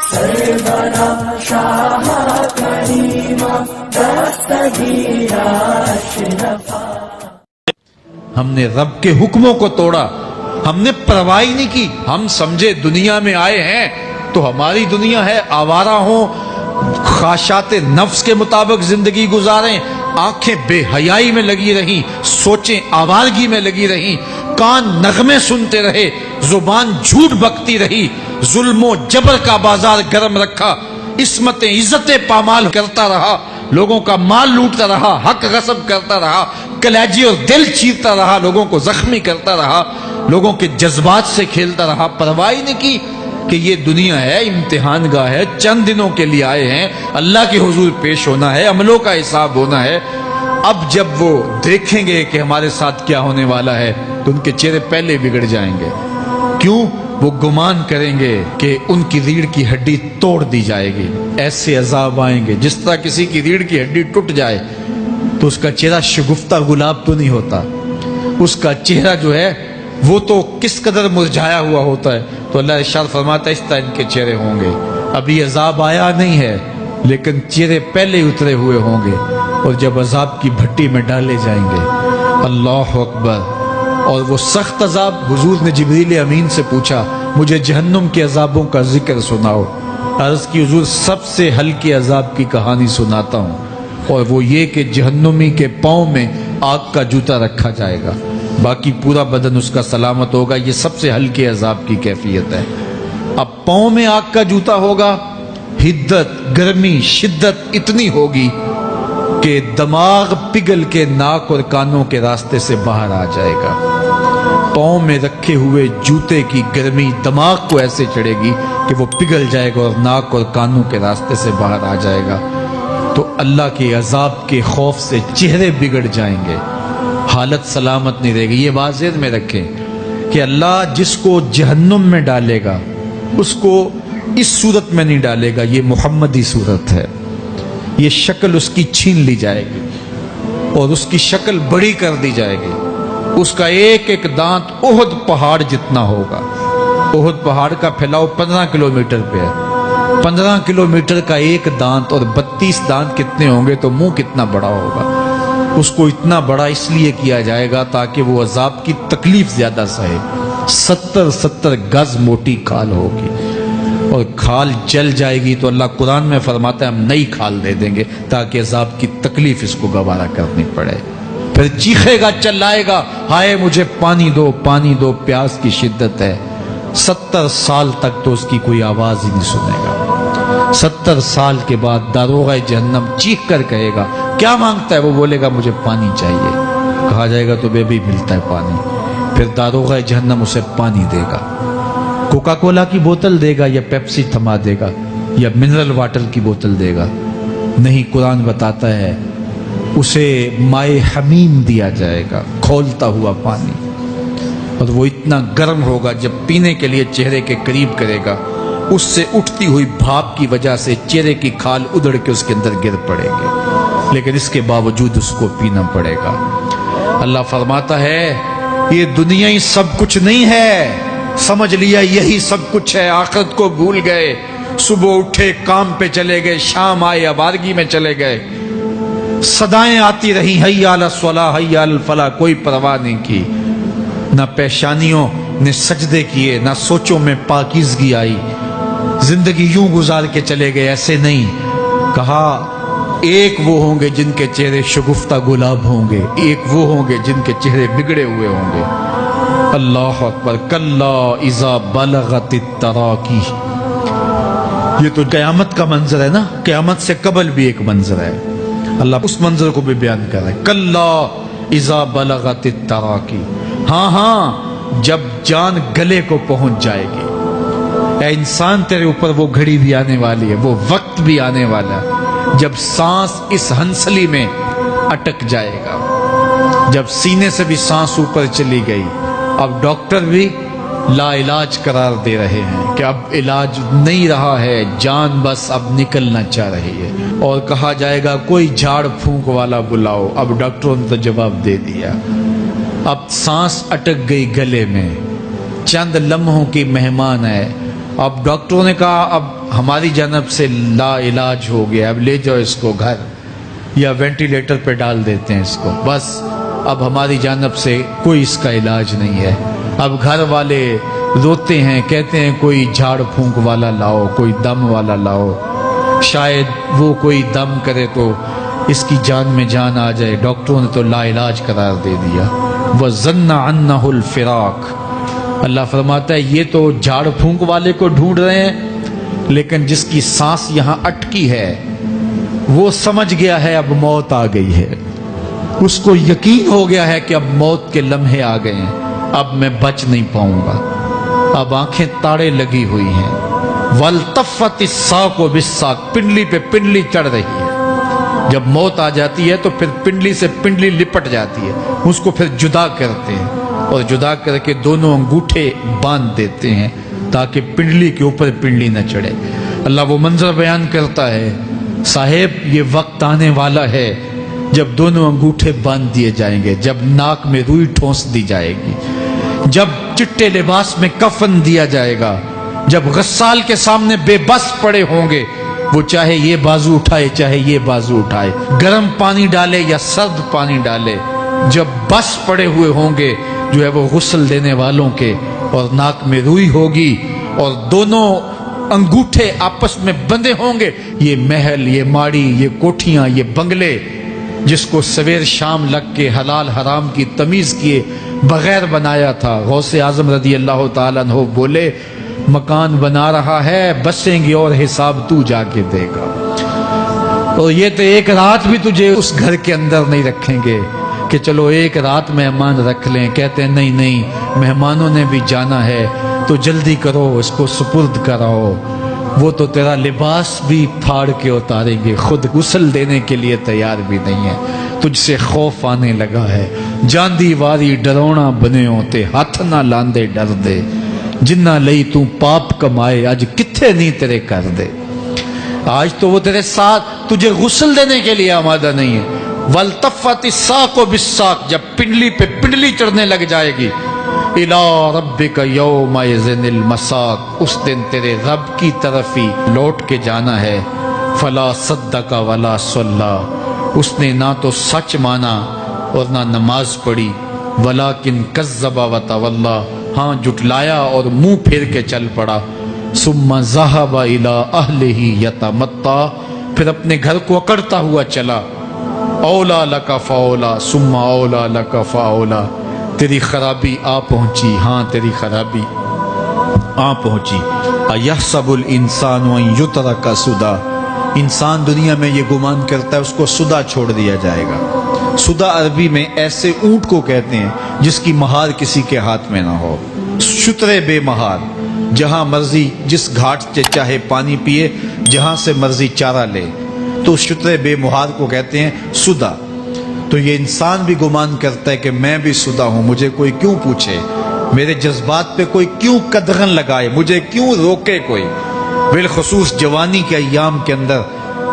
سرورا شاہ کریما دستگیرا اشرفا. ہم نے رب کے حکموں کو توڑا، ہم نے پرواہ نہیں کی. ہم سمجھے دنیا میں آئے ہیں تو ہماری دنیا ہے، آوارہ ہوں، خواہشات نفس کے مطابق زندگی گزاریں، آنکھیں بے حیائی میں لگی رہیں، سوچیں آوارگی میں لگی رہیں، کان نغمے سنتے رہے، زبان جھوٹ بکتی رہی، ظلم و جبر کا بازار گرم رکھا، عصمتیں عزتیں پامال کرتا رہا، لوگوں کا مال لوٹتا رہا، حق غصب کرتا رہا، کلیجی اور دل چیرتا رہا، لوگوں کو زخمی کرتا رہا، لوگوں کے جذبات سے کھیلتا رہا. پرواہ نہیں کی کہ یہ دنیا ہے، امتحان گاہ ہے، چند دنوں کے لیے آئے ہیں، اللہ کے حضور پیش ہونا ہے، عملوں کا حساب ہونا ہے. اب جب وہ دیکھیں گے کہ ہمارے ساتھ کیا ہونے والا ہے تو ان کے چہرے پہلے بگڑ جائیں گے. کیوں؟ وہ گمان کریں گے کہ ان کی ریڑھ کی ہڈی توڑ دی جائے گی. ایسے عذاب آئیں گے جس طرح کسی کی ریڑھ کی ہڈی ٹوٹ جائے تو اس کا چہرہ شگفتہ گلاب تو نہیں ہوتا، اس کا چہرہ جو ہے وہ تو کس قدر مرجھایا ہوا ہوتا ہے. تو اللہ ارشاد فرماتا ہے اس طرح ان کے چہرے ہوں گے. ابھی عذاب آیا نہیں ہے لیکن چہرے پہلے اترے ہوئے ہوں گے، اور جب عذاب کی بھٹی میں ڈالے جائیں گے، اللہ اکبر. اور وہ سخت عذاب، حضور نے جبریل امین سے پوچھا مجھے جہنم کے عذابوں کا ذکر سناؤ. عرض کی حضور سب سے ہلکے عذاب کی کہانی سناتا ہوں، اور وہ یہ کہ جہنمی کے پاؤں میں آگ کا جوتا رکھا جائے گا، باقی پورا بدن اس کا سلامت ہوگا. یہ سب سے ہلکے عذاب کی کیفیت ہے. اب پاؤں میں آگ کا جوتا ہوگا، حدت، گرمی، شدت اتنی ہوگی کہ دماغ پگھل کے ناک اور کانوں کے راستے سے باہر آ جائے گا. پاؤں میں رکھے ہوئے جوتے کی گرمی دماغ کو ایسے چڑھے گی کہ وہ پگھل جائے گا اور ناک اور کانوں کے راستے سے باہر آ جائے گا. تو اللہ کے عذاب کے خوف سے چہرے بگڑ جائیں گے، حالت سلامت نہیں رہے گی. یہ بات ذہن میں رکھیں کہ اللہ جس کو جہنم میں ڈالے گا اس کو اس صورت میں نہیں ڈالے گا. یہ محمدی صورت ہے، یہ شکل اس کی چھین لی جائے گی اور اس کی شکل بڑی کر دی جائے گی. اس کا ایک ایک دانت احد پہاڑ جتنا ہوگا. احد پہاڑ کا پھیلاؤ 15 کلومیٹر پہ ہے. 15 کلومیٹر کا ایک دانت اور 32 دانت کتنے ہوں گے تو منہ کتنا بڑا ہوگا. اس کو اتنا بڑا اس لیے کیا جائے گا تاکہ وہ عذاب کی تکلیف زیادہ سہے. 70 گز موٹی کھال ہوگی اور کھال جل جائے گی تو اللہ قرآن میں فرماتا ہے ہم نئی کھال دے دیں گے تاکہ عذاب کی تکلیف اس کو گوارا کرنی پڑے. پھر چیخے گا، چلائے گا، ہائے مجھے پانی دو، پانی دو، پیاس کی شدت ہے. 70 سال تک تو اس کی کوئی آواز ہی نہیں سنے گا. 70 سال کے بعد داروغہ جہنم چیخ کر کہے گا کیا مانگتا ہے؟ وہ بولے گا مجھے پانی چاہیے. کہا جائے گا تو بے بھی ملتا ہے پانی. پھر داروغہ جہنم اسے پانی دے گا. کوکا کولا کی بوتل دے گا یا پیپسی تھما دے گا یا منرل واٹر کی بوتل دے گا؟ نہیں، قرآن بتاتا ہے اسے مائے حمیم دیا جائے گا، کھولتا ہوا پانی. اور وہ اتنا گرم ہوگا جب پینے کے لیے چہرے کے قریب کرے گا اس سے اٹھتی ہوئی بھاپ کی وجہ سے چہرے کی کھال ادڑ کے اس کے اندر گر پڑے گی، لیکن اس کے باوجود اس کو پینا پڑے گا. اللہ فرماتا ہے یہ دنیا ہی سب کچھ نہیں ہے، سمجھ لیا یہی سب کچھ ہے. آخرت کو بھول گئے، صبح اٹھے کام پہ چلے گئے، شام آئے آوارگی میں چلے گئے. صدائیں آتی رہی حی علی الصلاۃ حی علی الفلاح، کوئی پرواہ نہیں کی. نہ پیشانیوں نے سجدے کیے، نہ سوچوں میں پاکیزگی آئی. زندگی یوں گزار کے چلے گئے. ایسے نہیں، کہا ایک وہ ہوں گے جن کے چہرے شگفتہ گلاب ہوں گے، ایک وہ ہوں گے جن کے چہرے بگڑے ہوئے ہوں گے. اللہ اکبر. کلا اذا بلغت التراقی، یہ تو قیامت کا منظر ہے نا، قیامت سے قبل بھی ایک منظر ہے. اللہ اس منظر کو بھی بیان کر رہا ہے. کلا اذا بلغت التراقی، ہاں جب جان گلے کو پہنچ جائے گی. اے انسان تیرے اوپر وہ گھڑی بھی آنے والی ہے، وہ وقت بھی آنے والا ہے جب سانس اس ہنسلی میں اٹک جائے گا، جب سینے سے بھی سانس اوپر چلی گئی. اب ڈاکٹر بھی لا علاج قرار دے رہے ہیں کہ اب علاج نہیں رہا ہے، جان بس اب نکلنا چاہ رہی ہے. اور کہا جائے گا کوئی جھاڑ پھونک والا بلاؤ. اب ڈاکٹروں نے تو جواب دے دیا، اب سانس اٹک گئی گلے میں، چند لمحوں کی مہمان ہے. اب ڈاکٹروں نے کہا اب ہماری جانب سے لا علاج ہو گیا، اب لے جاؤ اس کو گھر یا وینٹیلیٹر پہ ڈال دیتے ہیں اس کو، بس اب ہماری جانب سے کوئی اس کا علاج نہیں ہے۔ اب گھر والے روتے ہیں، کہتے ہیں کوئی جھاڑ پھونک والا لاؤ، کوئی دم والا لاؤ، شاید وہ کوئی دم کرے تو اس کی جان میں جان آ جائے۔ ڈاکٹروں نے تو لا علاج قرار دے دیا۔ وَظَنَّ عَنَّهُ الْفِرَاقُ، اللہ فرماتا ہے یہ تو جھاڑ پھونک والے کو ڈھونڈ رہے ہیں، لیکن جس کی سانس یہاں اٹکی ہے وہ سمجھ گیا ہے اب موت آ گئی ہے، اس کو یقین ہو گیا ہے کہ اب موت کے لمحے آ گئے ہیں، اب میں بچ نہیں پاؤں گا، اب آنکھیں تاڑے لگی ہوئی ہیں۔ وَالْتَفَّتِ السَّاقُ بِالسَّاقِ، پنڈلی پہ پنڈلی چڑھ رہی ہے۔ جب موت آ جاتی ہے تو پھر پنڈلی سے پنڈلی لپٹ جاتی ہے، اس کو پھر جدا کرتے ہیں اور جدا کر کے دونوں انگوٹھے باندھ دیتے ہیں تاکہ پنڈلی کے اوپر پنڈلی نہ چڑھے۔ اللہ وہ منظر بیان کرتا ہے، صاحب یہ وقت آنے والا ہے جب دونوں انگوٹھے باندھ دیے جائیں گے، جب ناک میں روئی ٹھونس دی جائے گی، جب چٹے لباس میں کفن دیا جائے گا، جب غسال کے سامنے بے بس پڑے ہوں گے، وہ چاہے یہ بازو اٹھائے چاہے یہ بازو اٹھائے، گرم پانی ڈالے یا سرد پانی ڈالے، جب بس پڑے ہوئے ہوں گے جو ہے وہ غسل دینے والوں کے، اور ناک میں روئی ہوگی اور دونوں انگوٹھے آپس میں بندھے ہوں گے، یہ محل، یہ ماڑی، یہ کوٹھیاں، یہ بنگلے جس کو سویر شام لگ کے حلال حرام کی تمیز کیے بغیر بنایا تھا، غوث اعظم رضی اللہ تعالیٰ عنہ بولے مکان بنا رہا ہے، بسیں گے اور حساب تو جا کے دے گا، اور یہ تو ایک رات بھی تجھے اس گھر کے اندر نہیں رکھیں گے کہ چلو ایک رات مہمان رکھ لیں، کہتے ہیں نہیں نہیں مہمانوں نے بھی جانا ہے تو جلدی کرو اس کو سپرد کراؤ، وہ تو تیرا لباس بھی پھاڑ کے اتاریں گے، خود غسل دینے کے لیے تیار بھی نہیں ہے، تجھ سے خوف آنے لگا ہے، جاندی واری ڈرونا بنے ہوتے ہاتھ نہ لاندے ڈر دے، جنہ لئی تو پاپ کمائے اج کتھے نہیں تیرے کر دے۔ آج تو وہ تیرے ساتھ تجھے غسل دینے کے لیے آمادہ نہیں ہے۔ وَالْتَفَّتِ السَّاقُ بِالسَّاقِ، جب پنڈلی پہ پنڈلی چڑھنے لگ جائے گی، إِلَىٰ رَبِّكَ يَوْمَئِذٍ الْمَسَاقُ، اس دن تیرے رب کی طرف ہی لوٹ کے جانا ہے۔ فَلَا صَدَّقَ وَلَا صَلَّىٰ، اس نے نہ تو سچ مانا اور نہ نماز پڑھی، وَلَٰكِنْ كَذَّبَ وَتَوَلَّىٰ، ہاں جھٹلایا اور منہ پھیر کے چل پڑا۔ ثُمَّ ذَهَبَ إِلَىٰ أَهْلِهِ يَتَمَطَّىٰ، پھر اپنے گھر کو اکڑتا ہوا چلا۔ اولا لک فاولا ثم اولا لک فاولا، تیری خرابی آ پہنچی، ہاں تیری خرابی آ پہنچی۔ ایحسب الانسان ان یترک سدی، انسان دنیا میں یہ گمان کرتا ہے اس کو سدا چھوڑ دیا جائے گا۔ سدا عربی میں ایسے اونٹ کو کہتے ہیں جس کی مہار کسی کے ہاتھ میں نہ ہو، شترے بے مہار، جہاں مرضی جس گھاٹ سے چاہے پانی پیے، جہاں سے مرضی چارہ لے، تو شترے بے مہار کو کہتے ہیں سدا۔ تو یہ انسان بھی گمان کرتا ہے کہ میں بھی سدا ہوں، مجھے کوئی کیوں پوچھے، میرے جذبات پہ کوئی کیوں قدغن لگائے، مجھے کیوں روکے کوئی۔ بالخصوص جوانی کے ایام کے اندر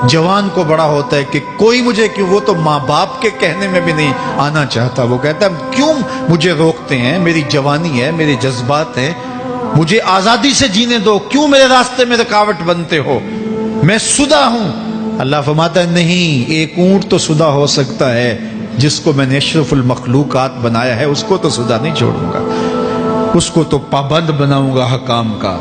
جوان کو بڑا ہوتا ہے کہ کوئی مجھے کیوں، وہ تو ماں باپ کے کہنے میں بھی نہیں آنا چاہتا، وہ کہتا ہے کیوں مجھے روکتے ہیں، میری جوانی ہے، میرے جذبات ہیں، مجھے آزادی سے جینے دو، کیوں میرے راستے میں رکاوٹ بنتے ہو، میں سدا ہوں۔ اللہ فرماتا ہے نہیں، ایک اونٹ تو سدا ہو سکتا ہے، جس کو میں نے اشرف المخلوقات بنایا ہے اس کو تو سدا نہیں چھوڑوں گا، اس کو تو پابند بناؤں گا حکام کا۔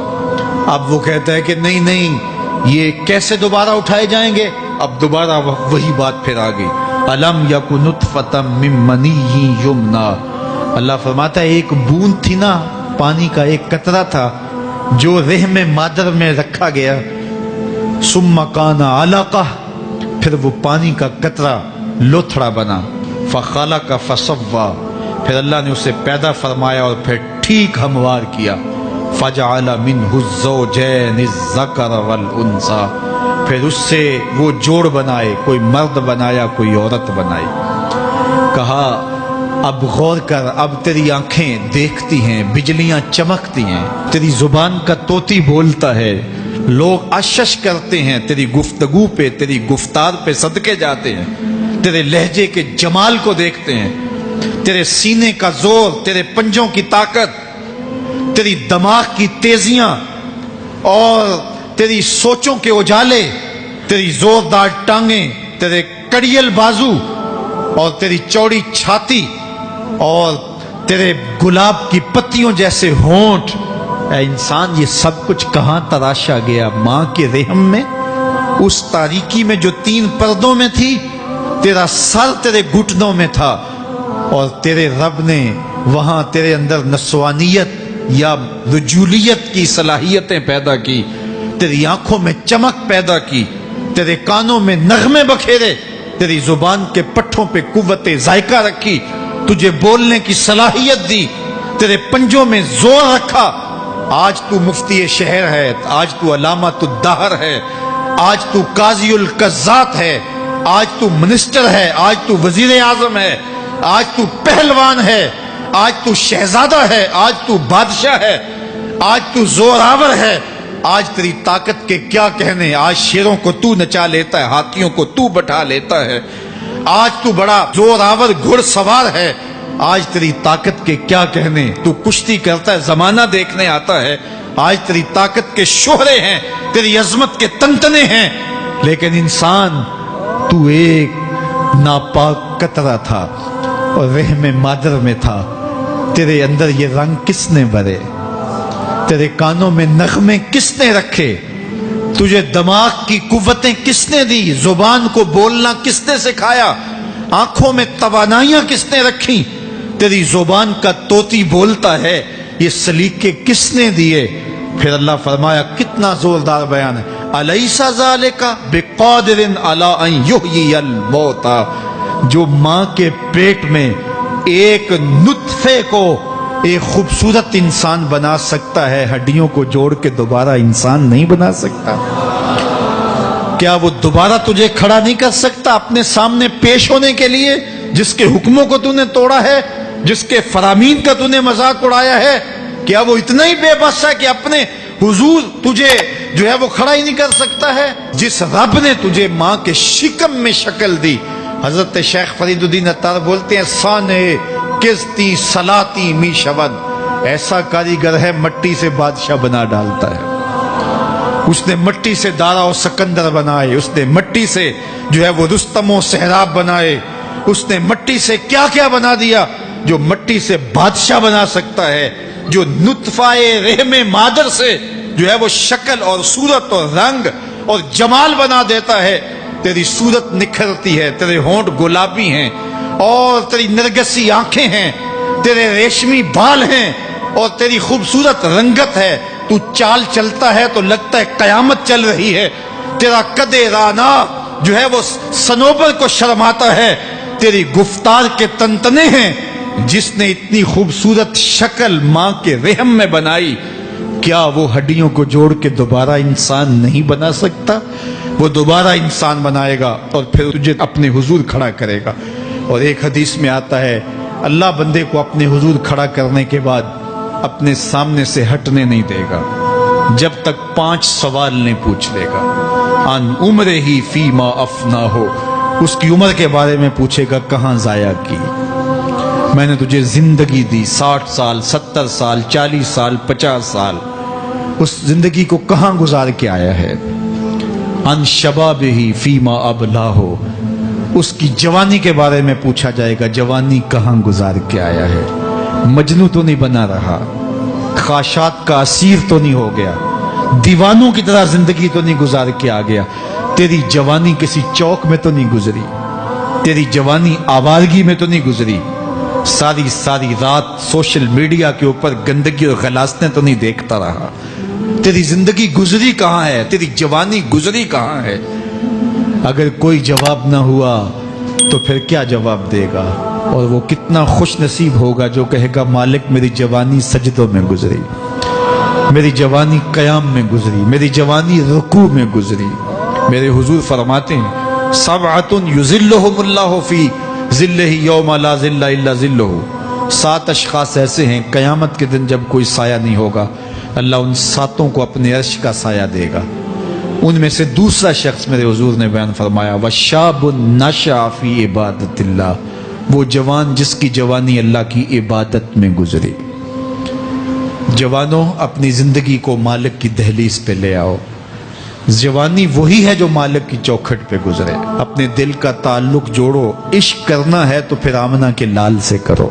اب وہ کہتا ہے کہ نہیں نہیں، یہ کیسے دوبارہ اٹھائے جائیں گے؟ اب دوبارہ وہی بات پھر آ گئی، الم یک نطفۃ من منی یمنا، اللہ فرماتا ہے ایک بوند تھی نا، پانی کا ایک قطرہ تھا جو رحم مادر میں رکھا گیا، ثم کان علقہ، پھر وہ پانی کا قطرہ لوتھڑا بنا، فخلق فسوی، پھر اللہ نے اسے پیدا فرمایا اور پھر ٹھیک ہموار کیا، فجعل منہ الزوجین الذکر والانثی، پھر اس سے وہ جوڑ بنائے، کوئی مرد بنایا کوئی عورت بنائی۔ کہا اب غور کر، اب تیری آنکھیں دیکھتی ہیں، بجلیاں چمکتی ہیں، تیری زبان کا طوطی بولتا ہے، لوگ اشش کرتے ہیں تیری گفتگو پہ، تیری گفتار پہ صدقے جاتے ہیں، تیرے لہجے کے جمال کو دیکھتے ہیں، تیرے سینے کا زور، تیرے پنجوں کی طاقت، تیری دماغ کی تیزیاں، اور تیری سوچوں کے اجالے، تیری زوردار ٹانگیں، تیرے کڑیل بازو اور تیری چوڑی چھاتی اور تیرے گلاب کی پتیوں جیسے ہونٹ، اے انسان یہ سب کچھ کہاں تراشا گیا؟ ماں کے رحم میں، اس تاریکی میں جو 3 پردوں میں تھی۔ تیرا سر تیرے گھٹنوں میں تھا اور تیرے رب نے وہاں تیرے اندر نسوانیت یا رجولیت کی صلاحیتیں پیدا کی، تیری آنکھوں میں چمک پیدا کی، تیرے کانوں میں نغمے بکھیرے، تیری زبان کے پٹھوں پہ قوت ذائقہ رکھی، تجھے بولنے کی صلاحیت دی، تیرے پنجوں میں زور رکھا۔ آج تو مفتی شہر ہے، آج تو علامۃ الدہر ہے، آج تو قاضی القضات ہے، آج تو منسٹر ہے، آج تو وزیر اعظم ہے، آج تو پہلوان ہے، آج تو شہزادہ ہے، آج تو بادشاہ ہے، آج تو زوراور ہے، آج تیری طاقت کے کیا کہنے۔ آج شیروں کو تو نچا لیتا ہے، ہاتھیوں کو تو بٹھا لیتا ہے، آج تو بڑا زوراور گھڑ سوار ہے، آج تیری طاقت کے کیا کہنے۔ تو کشتی کرتا ہے، زمانہ دیکھنے آتا ہے، آج تیری طاقت کے شوہرے ہیں، تیری عظمت کے تنتنے ہیں، لیکن انسان تو ایک ناپاک قطرہ تھا اور رحم مادر میں تھا۔ تیرے اندر یہ رنگ کس نے بھرے؟ تیرے کانوں میں نغمے کس نے رکھے؟ تجھے دماغ کی قوتیں کس نے دی؟ زبان کو بولنا کس نے سکھایا؟ آنکھوں میں توانائیاں کس نے رکھی؟ تیری زبان کا طوطی بولتا ہے، یہ سلیقے کس نے دیے؟ پھر اللہ فرمایا، کتنا زوردار بیان ہے، الیس ذالک بقادر علی ان یحیی الموتى۔ جو ماں کے پیٹ میں ایک نطفے کو ایک خوبصورت انسان بنا سکتا ہے، ہڈیوں کو جوڑ کے دوبارہ انسان نہیں بنا سکتا؟ کیا وہ دوبارہ تجھے کھڑا نہیں کر سکتا اپنے سامنے پیش ہونے کے لیے؟ جس کے حکموں کو تو نے توڑا ہے، جس کے فرامین کا تو نے مذاق اڑایا ہے، کیا وہ اتنا ہی بے بس ہے کہ اپنے حضور تجھے جو ہے وہ کھڑا ہی نہیں کر سکتا ہے؟ جس رب نے تجھے ماں کے شکم میں شکل دی، حضرت شیخ فرید الدین عطار بولتے ہیں، سانے کستی سلاتی می شود، ایسا کاریگر ہے مٹی سے بادشاہ بنا ڈالتا ہے۔ اس نے مٹی سے دارا و سکندر بنائے، اس نے مٹی سے جو ہے وہ رستم و سہراب بنائے، اس نے مٹی سے کیا کیا بنا دیا جو مٹی سے بادشاہ بنا سکتا ہے، جو نطفہ رحم مادر سے جو ہے وہ شکل اور صورت اور رنگ اور جمال بنا دیتا ہے۔ تیری صورت نکھرتی ہے، تیرے ہونٹ گلابی ہیں اور تیری نرگسی آنکھیں ہیں، تیرے ریشمی بال ہیں اور تیری خوبصورت رنگت ہے، تو چال چلتا ہے تو لگتا ہے قیامت چل رہی ہے، تیرا قد رانا جو ہے وہ صنوبر کو شرماتا ہے، تیری گفتار کے تنتنے ہیں۔ جس نے اتنی خوبصورت شکل ماں کے رحم میں بنائی، کیا وہ ہڈیوں کو جوڑ کے دوبارہ انسان نہیں بنا سکتا؟ وہ دوبارہ انسان بنائے گا اور پھر تجھے اپنے حضور کھڑا کرے گا۔ اور ایک حدیث میں آتا ہے، اللہ بندے کو اپنے حضور کھڑا کرنے کے بعد اپنے سامنے سے ہٹنے نہیں دے گا جب تک 5 سوال نہیں پوچھ لے گا۔ ان عمرہ ہی فیما افنا ہو، اس کی عمر کے بارے میں پوچھے گا، کہاں ضائع کی؟ میں نے تجھے زندگی دی، 60 سال 70 سال 40 سال 50 سال، اس زندگی کو کہاں گزار کے آیا ہے؟ ان شباب ہی فیما ابلا ہو، اس کی جوانی کے بارے میں پوچھا جائے گا، جوانی کہاں گزار کے آیا ہے؟ مجنوں تو نہیں بنا رہا، خواہشات کا اسیر تو نہیں ہو گیا، دیوانوں کی طرح زندگی تو نہیں گزار کے آ گیا؟ تیری جوانی کسی چوک میں تو نہیں گزری، تیری جوانی آوارگی میں تو نہیں گزری، ساری ساری رات سوشل میڈیا کے اوپر گندگی اور غلاظتیں تو نہیں دیکھتا رہا؟ تیری زندگی گزری کہاں ہے؟ تیری جوانی گزری کہاں ہے؟ اگر کوئی جواب نہ ہوا تو پھر کیا جواب دے گا؟ اور وہ کتنا خوش نصیب ہوگا جو کہے گا، مالک میری جوانی سجدوں میں گزری، میری جوانی قیام میں گزری، میری جوانی رکوع میں گزری۔ میرے حضور فرماتے ہیں، سبعۃ یظلھم اللہ فی ظلہ یوم لا ظل الا ظلہ، 7 اشخاص ایسے ہیں قیامت کے دن جب کوئی سایہ نہیں ہوگا، اللہ ان 7 کو اپنے عرش کا سایہ دے گا۔ ان میں سے دوسرا شخص میرے حضور نے بیان فرمایا، وشاب نشأ فی عبادت اللہ، وہ جوان جس کی جوانی اللہ کی عبادت میں گزری، جوانوں اپنی زندگی کو مالک کی دہلیز پہ لے آؤ. جوانی وہی ہے جو مالک کی چوکھٹ پہ گزرے. اپنے دل کا تعلق جوڑو. عشق کرنا ہے تو پھر آمنہ کے لال سے کرو.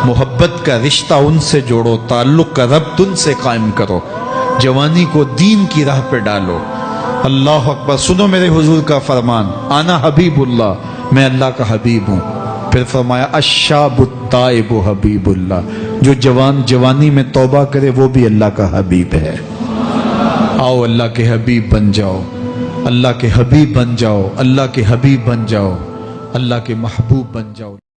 محبت کا رشتہ ان سے جوڑو. تعلق کا ربط ان سے قائم کرو. جوانی کو دین کی راہ پہ ڈالو. اللہ اکبر. سنو میرے حضور کا فرمان, انا حبیب اللہ, میں اللہ کا حبیب ہوں. پھر فرمایا الشاب التائب حبیب اللہ, جو جوان جوانی میں توبہ کرے وہ بھی اللہ کا حبیب ہے. آؤ اللہ کے حبیب بن جاؤ, اللہ کے حبیب بن جاؤ, اللہ کے حبیب بن جاؤ, اللہ کے محبوب بن جاؤ.